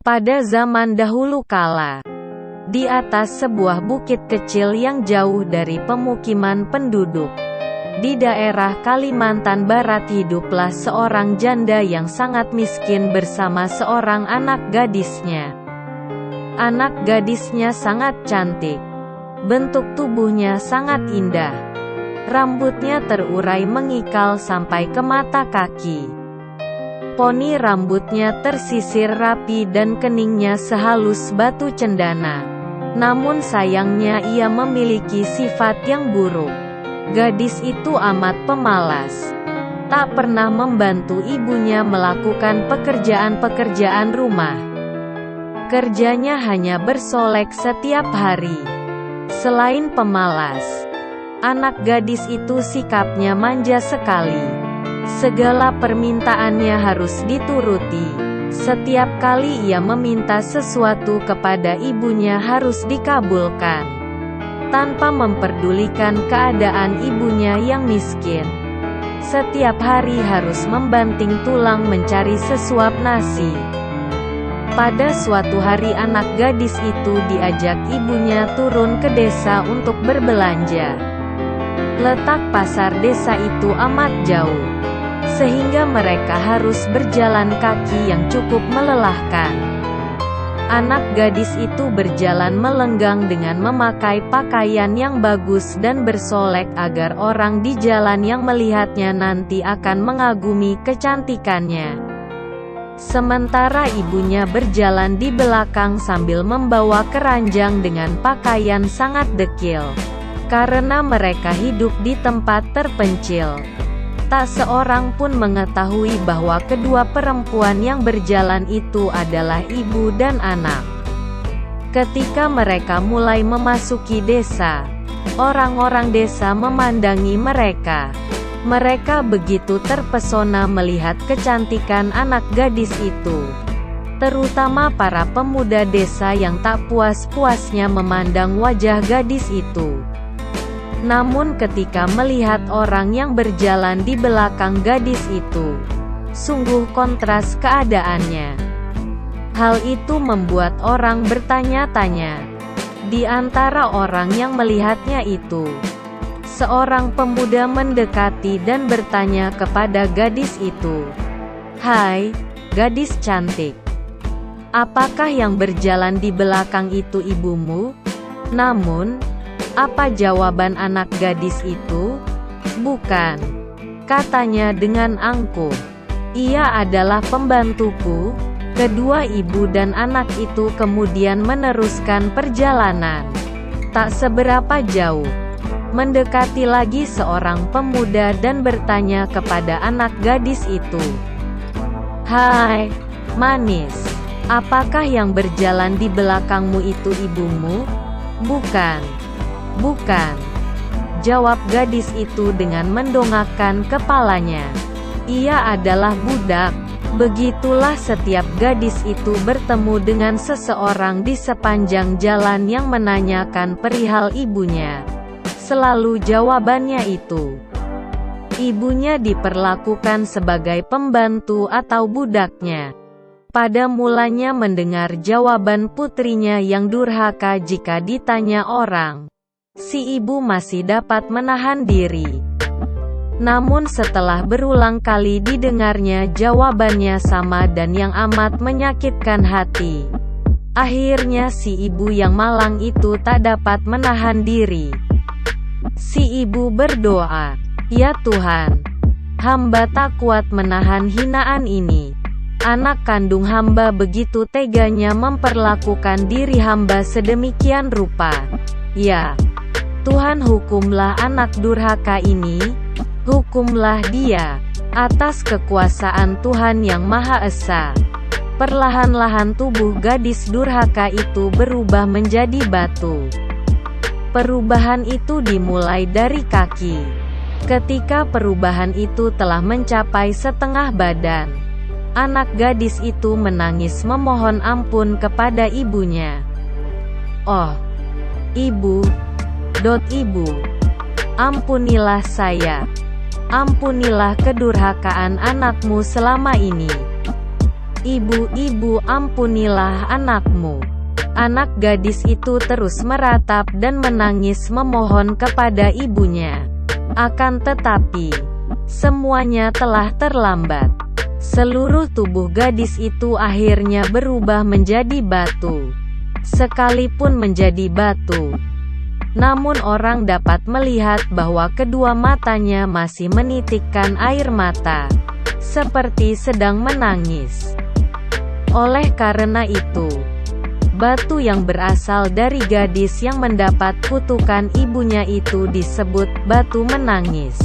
Pada zaman dahulu kala, di atas sebuah bukit kecil yang jauh dari pemukiman penduduk, di daerah Kalimantan Barat hiduplah seorang janda yang sangat miskin bersama seorang anak gadisnya. Anak gadisnya sangat cantik. Bentuk tubuhnya sangat indah. Rambutnya terurai mengikal sampai ke mata kaki. Poni rambutnya tersisir rapi dan keningnya sehalus batu cendana. Namun sayangnya ia memiliki sifat yang buruk. Gadis itu amat pemalas. Tak pernah membantu ibunya melakukan pekerjaan-pekerjaan rumah. Kerjanya hanya bersolek setiap hari. Selain pemalas, anak gadis itu sikapnya manja sekali. Segala permintaannya harus dituruti. Setiap kali ia meminta sesuatu kepada ibunya harus dikabulkan, tanpa memperdulikan keadaan ibunya yang miskin. Setiap hari harus membanting tulang mencari sesuap nasi. Pada suatu hari anak gadis itu diajak ibunya turun ke desa untuk berbelanja. Letak pasar desa itu amat jauh, sehingga mereka harus berjalan kaki yang cukup melelahkan. Anak gadis itu berjalan melenggang dengan memakai pakaian yang bagus dan bersolek agar orang di jalan yang melihatnya nanti akan mengagumi kecantikannya. Sementara ibunya berjalan di belakang sambil membawa keranjang dengan pakaian sangat dekil. Karena mereka hidup di tempat terpencil, tak seorang pun mengetahui bahwa kedua perempuan yang berjalan itu adalah ibu dan anak. Ketika mereka mulai memasuki desa, orang-orang desa memandangi mereka. Mereka begitu terpesona melihat kecantikan anak gadis itu. Terutama para pemuda desa yang tak puas-puasnya memandang wajah gadis itu. Namun ketika melihat orang yang berjalan di belakang gadis itu, sungguh kontras keadaannya. Hal itu membuat orang bertanya-tanya. Di antara orang yang melihatnya itu, seorang pemuda mendekati dan bertanya kepada gadis itu, "Hai, gadis cantik. Apakah yang berjalan di belakang itu ibumu?" Namun, apa jawaban anak gadis itu? "Bukan," katanya dengan angkuh. "Ia adalah pembantuku." Kedua ibu dan anak itu kemudian meneruskan perjalanan. Tak seberapa jauh, mendekati lagi seorang pemuda dan bertanya kepada anak gadis itu, "Hai, manis. Apakah yang berjalan di belakangmu itu ibumu?" "Bukan. Bukan," jawab gadis itu dengan mendongakkan kepalanya. "Ia adalah budak." Begitulah setiap gadis itu bertemu dengan seseorang di sepanjang jalan yang menanyakan perihal ibunya. Selalu jawabannya itu, ibunya diperlakukan sebagai pembantu atau budaknya. Pada mulanya mendengar jawaban putrinya yang durhaka jika ditanya orang, si ibu masih dapat menahan diri. Namun setelah berulang kali didengarnya jawabannya sama dan yang amat menyakitkan hati, akhirnya si ibu yang malang itu tak dapat menahan diri. Si ibu berdoa, "Ya Tuhan, hamba tak kuat menahan hinaan ini. Anak kandung hamba begitu teganya memperlakukan diri hamba sedemikian rupa. Ya Tuhan, hukumlah anak durhaka ini. Hukumlah dia." Atas kekuasaan Tuhan yang Maha Esa, perlahan-lahan tubuh gadis durhaka itu berubah menjadi batu. Perubahan itu dimulai dari kaki. Ketika perubahan itu telah mencapai setengah badan, anak gadis itu menangis memohon ampun kepada ibunya. "Oh, ibu, ibu, ampunilah saya. Ampunilah kedurhakaan anakmu selama ini. "Ibu, ibu, ampunilah anakmu." Anak gadis itu terus meratap dan menangis memohon kepada ibunya. Akan tetapi, semuanya telah terlambat. Seluruh tubuh gadis itu akhirnya berubah menjadi batu. Sekalipun menjadi batu, namun orang dapat melihat bahwa kedua matanya masih menitikkan air mata, seperti sedang menangis. Oleh karena itu, batu yang berasal dari gadis yang mendapat kutukan ibunya itu disebut batu menangis.